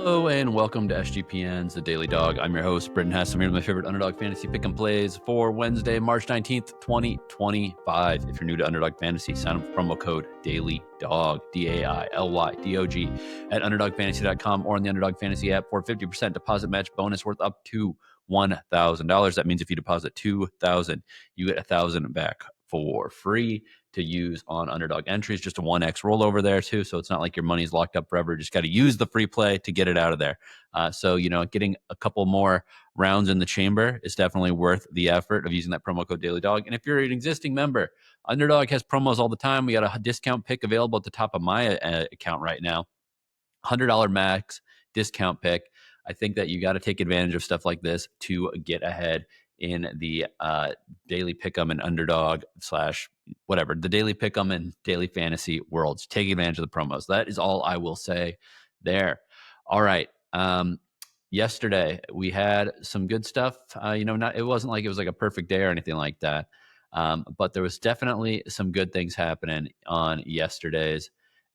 Hello and welcome to SGPN's The Daily Dog. I'm your host, Britton Hess. I'm here with my favorite Underdog Fantasy Pick and Plays for Wednesday, March 19th, 2025. If you're new to Underdog Fantasy, sign up with promo code DAILYDOG, DAILYDOG at UnderdogFantasy.com or on the Underdog Fantasy app for 50% deposit match bonus worth up to $1,000. That means if you deposit $2,000, you get $1,000 back for free to use on Underdog entries. Just a 1x rollover there too, so it's not like your money's locked up forever. Just got to use the free play to get it out of there. So getting a couple more rounds in the chamber is definitely worth the effort of using that promo code DailyDog. And if you're an existing member, Underdog has promos all the time. We got a discount pick available at the top of my account right now. $100 max discount pick. I think that you got to take advantage of stuff like this to get ahead in the daily pick'em and Underdog / whatever, the daily pick'em and daily fantasy worlds. Take advantage of the promos. That is all I will say there. All right. Yesterday we had some good stuff. It wasn't like it was like a perfect day or anything like that. But there was definitely some good things happening on yesterday's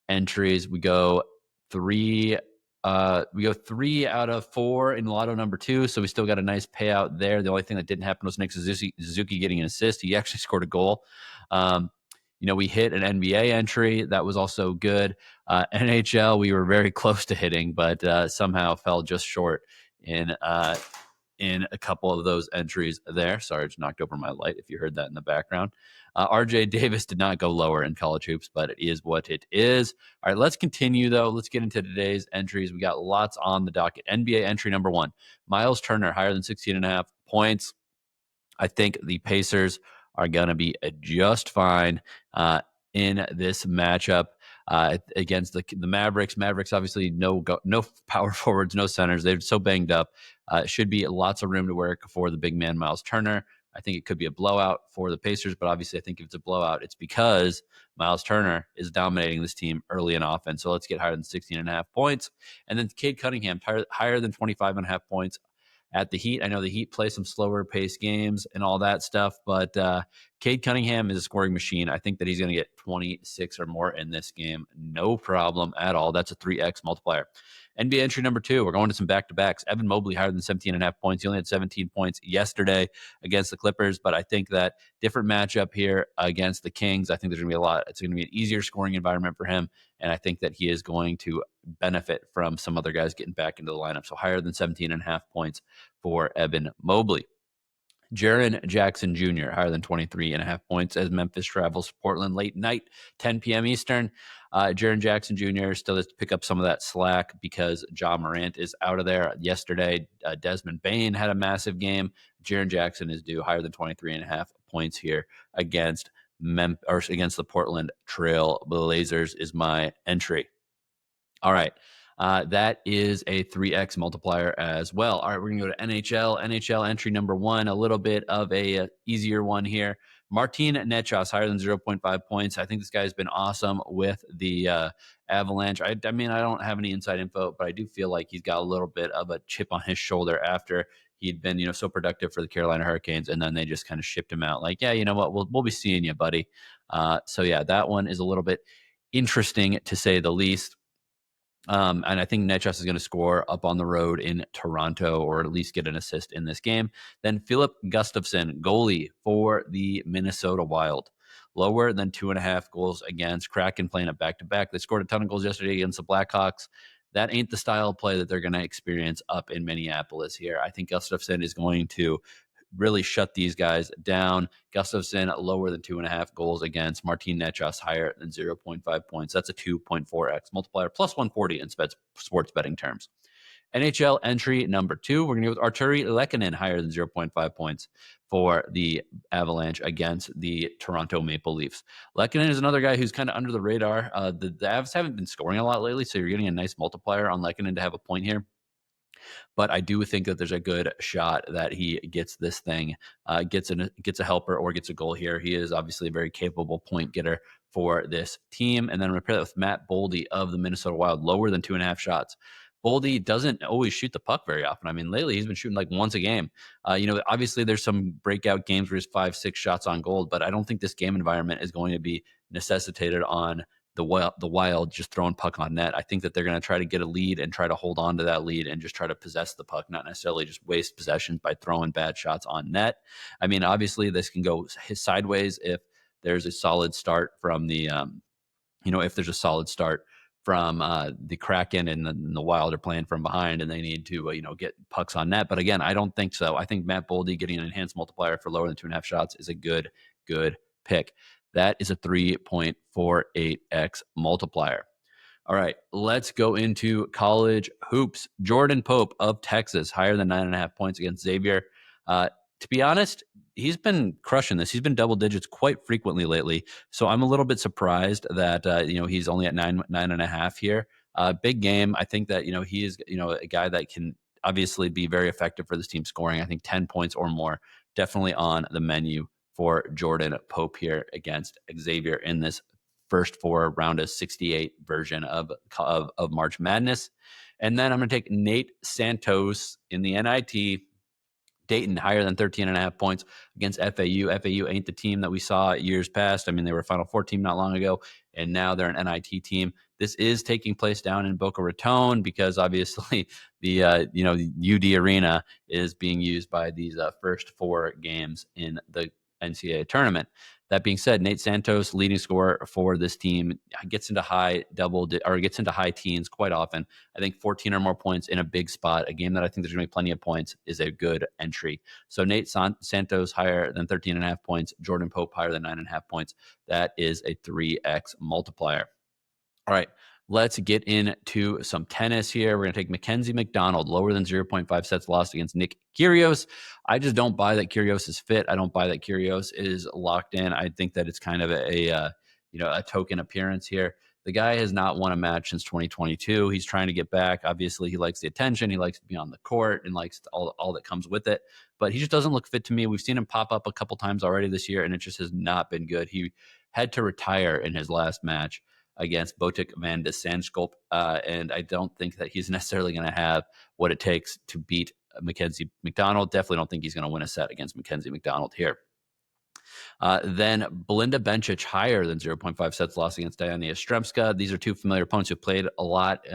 entries. We go 3 out of 4 in Lotto number 2, so we still got a nice payout there. The only thing that didn't happen was Nick Suzuki getting an assist. He actually scored a goal. We hit an NBA entry. That was also good. NHL, we were very close to hitting, but somehow fell just short in a couple of those entries there. Sorry, I just knocked over my light if you heard that in the background. RJ Davis did not go lower in college hoops, but it is what it is. All right, let's continue, though. Let's get into today's entries. We got lots on the docket. NBA entry number 1, Myles Turner, higher than 16.5 points. I think the Pacers are going to be just fine in this matchup against the Mavericks. Mavericks, obviously, no power forwards, no centers. They're so banged up. Should be lots of room to work for the big man, Myles Turner. I think it could be a blowout for the Pacers, but obviously I think if it's a blowout, it's because Myles Turner is dominating this team early in offense. So let's get higher than 16.5 points. And then Cade Cunningham, higher than 25.5 points at the Heat. I know the Heat play some slower pace games and all that stuff, but Cade Cunningham is a scoring machine. I think that he's going to get 26 or more in this game. No problem at all. That's a 3x multiplier. NBA entry number 2, we're going to some back-to-backs. Evan Mobley, higher than 17.5 points. He only had 17 points yesterday against the Clippers, but I think that different matchup here against the Kings. I think there's going to be a lot. It's going to be an easier scoring environment for him, and I think that he is going to benefit from some other guys getting back into the lineup. So higher than 17.5 points for Evan Mobley. Jaren Jackson Jr., higher than 23.5 points as Memphis travels to Portland late night, 10 p.m. Eastern. Jaren Jackson Jr. still has to pick up some of that slack because Ja Morant is out of there. Yesterday, Desmond Bane had a massive game. Jaren Jackson is due higher than 23.5 points here against the Portland Trail Blazers is my entry. All right. That is a 3x multiplier as well. All right, we're going to go to NHL. NHL entry number 1, a little bit of a easier one here. Martin Necas, higher than 0.5 points. I think this guy's been awesome with the Avalanche. I mean, I don't have any inside info, but I do feel like he's got a little bit of a chip on his shoulder after he'd been, so productive for the Carolina Hurricanes, and then they just kind of shipped him out. Like, yeah, you know what? We'll be seeing you, buddy. So yeah, that one is a little bit interesting to say the least. And I think Necas is going to score up on the road in Toronto, or at least get an assist in this game. Then Filip Gustavsson, goalie for the Minnesota Wild. Lower than 2.5 goals against. Kraken playing it back-to-back. They scored a ton of goals yesterday against the Blackhawks. That ain't the style of play that they're going to experience up in Minneapolis here. I think Gustavsson is going to really shut these guys down. Gustavsson lower than 2.5 goals against. Martin Necas higher than 0.5 points. That's a 2.4x multiplier plus 140 in sports betting terms. NHL entry number 2, we're going to go with Artturi Lehkonen higher than 0.5 points for the Avalanche against the Toronto Maple Leafs. Lehkonen is another guy who's kind of under the radar. The Avs haven't been scoring a lot lately, so you're getting a nice multiplier on Lehkonen to have a point here. But I do think that there's a good shot that he gets this thing, gets a helper or gets a goal here. He is obviously a very capable point getter for this team. And then repair that with Matt Boldy of the Minnesota Wild, lower than 2.5 shots. Boldy doesn't always shoot the puck very often. I mean, lately he's been shooting like once a game. Obviously there's some breakout games where he's 5-6 shots on goal, but I don't think this game environment is going to be necessitated on the Wild just throwing puck on net. I think that they're going to try to get a lead and try to hold on to that lead and just try to possess the puck, not necessarily just waste possessions by throwing bad shots on net. I mean, obviously this can go sideways if there's a solid start from the if there's a solid start from the Kraken and the Wild are playing from behind and they need to, get pucks on net. But again, I don't think so. I think Matt Boldy getting an enhanced multiplier for lower than 2.5 shots is a good pick. That is a 3.48x multiplier. All right, let's go into college hoops. Jordan Pope of Texas, higher than 9.5 points against Xavier. To be honest, he's been crushing this. He's been double digits quite frequently lately. So I'm a little bit surprised that, he's only at 9.5 here. Big game. I think that, he is, a guy that can obviously be very effective for this team scoring. I think 10 points or more definitely on the menu for Jordan Pope here against Xavier in this first 4 round of 68 version of March Madness. And then I'm going to take Nate Santos in the NIT. Dayton higher than 13.5 points against FAU. FAU ain't the team that we saw years past. I mean, they were a Final Four team not long ago, and now they're an NIT team. This is taking place down in Boca Raton because obviously the UD Arena is being used by these first 4 games in the NCAA tournament. That being said, Nate Santos, leading scorer for this team, gets into high teens quite often. I think 14 or more points in a big spot, a game that I think there's going to be plenty of points, is a good entry. So Nate Santos higher than 13.5 points, Jordan Pope higher than 9.5 points. That is a 3x multiplier. All right, let's get into some tennis here. We're going to take Mackenzie McDonald, lower than 0.5 sets lost against Nick Kyrgios. I just don't buy that Kyrgios is fit. I don't buy that Kyrgios is locked in. I think that it's kind of a token appearance here. The guy has not won a match since 2022. He's trying to get back. Obviously, he likes the attention. He likes to be on the court and likes all that comes with it. But he just doesn't look fit to me. We've seen him pop up a couple times already this year, and it just has not been good. He had to retire in his last match against Botic van de Zandschulp, and I don't think that he's necessarily going to have what it takes to beat Mackenzie McDonald. Definitely don't think he's going to win a set against Mackenzie McDonald here. Then Belinda Bencic higher than 0.5 sets lost against Diana Yastremska. These are two familiar opponents who played a lot,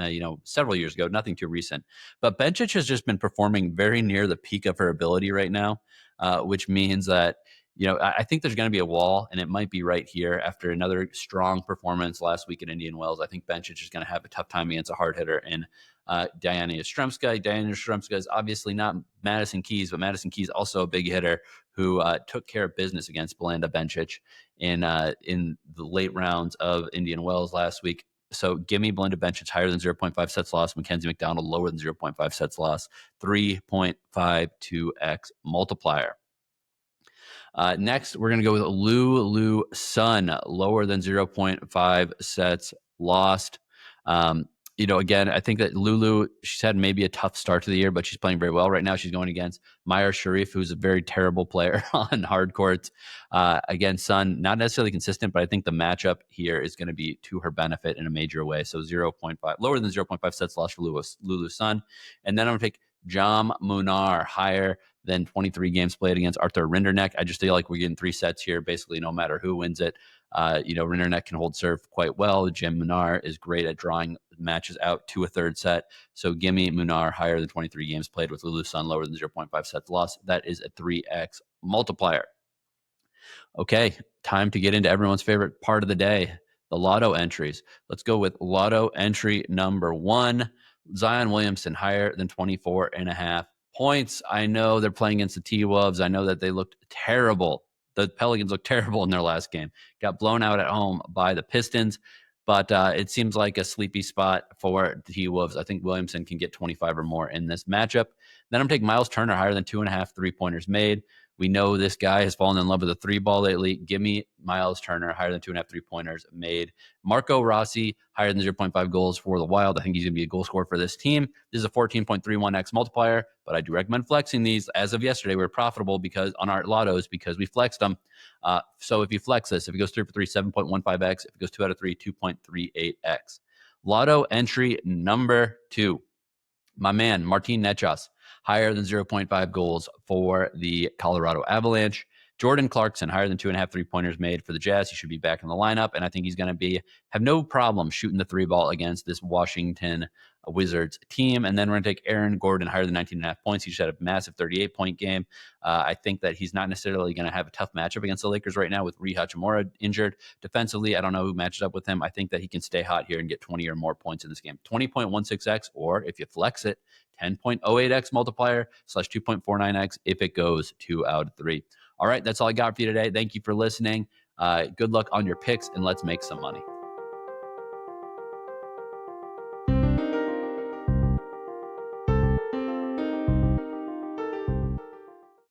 several years ago, nothing too recent. But Bencic has just been performing very near the peak of her ability right now, which means that, I think there's going to be a wall, and it might be right here after another strong performance last week at Indian Wells. I think Bencic is going to have a tough time against a hard hitter in Diana Yastremska. Diana Yastremska is obviously not Madison Keys, but Madison Keys also a big hitter who took care of business against Belinda Bencic in the late rounds of Indian Wells last week. So give me Belinda Bencic higher than 0.5 sets lost. Mackenzie McDonald lower than 0.5 sets lost. 3.52x multiplier. Next, we're going to go with Lulu Sun, lower than 0.5 sets lost. Again, I think that Lulu, she's had maybe a tough start to the year, but she's playing very well right now. She's going against Maya Sharif, who's a very terrible player on hard courts. Again, Sun, not necessarily consistent, but I think the matchup here is going to be to her benefit in a major way. So 0.5, lower than 0.5 sets lost for Lulu Sun. And then I'm going to take Jam Munar higher than 23 games played against Arthur Rinderknecht. I just feel like we're getting 3 sets here, basically no matter who wins it. Rinderknecht can hold serve quite well. Jam Munar is great at drawing matches out to a third set. So give me Munar higher than 23 games played with Lulu Sun, lower than 0.5 sets lost. That is a 3x multiplier. Okay, time to get into everyone's favorite part of the day, the Lotto entries. Let's go with Lotto entry number 1. Zion Williamson higher than 24.5 points. I know they're playing against the T-Wolves. I know that they looked terrible. The Pelicans looked terrible in their last game. Got blown out at home by the Pistons, but it seems like a sleepy spot for the T-Wolves. I think Williamson can get 25 or more in this matchup. Then I'm taking Myles Turner higher than 2.5 3-pointers made. We know this guy has fallen in love with the 3 ball lately. Give me Myles Turner higher than 2.5 3-pointers made. Marco Rossi higher than 0.5 goals for the Wild. I think he's going to be a goal scorer for this team. This is a 14.31x multiplier, but I do recommend flexing these. As of yesterday, we were profitable because on our lottos because we flexed them. So if you flex this, if it goes 3 for 3, 7.15x. If it goes 2 out of 3, 2.38x. Lotto entry number 2. My man, Martin Necas, higher than 0.5 goals for the Colorado Avalanche. Jordan Clarkson, higher than 2.5 3-pointers made for the Jazz. He should be back in the lineup, and I think he's going to have no problem shooting the 3-ball against this Washington Wizards team. And then we're going to take Aaron Gordon, higher than 19.5 points. He should have a massive 38-point game. I think that he's not necessarily going to have a tough matchup against the Lakers right now with Rui Hachimura injured. Defensively, I don't know who matches up with him. I think that he can stay hot here and get 20 or more points in this game. 20.16x, or if you flex it, 10.08x multiplier / 2.49x if it goes 2 out of 3. All right, that's all I got for you today. Thank you for listening. Good luck on your picks, and let's make some money.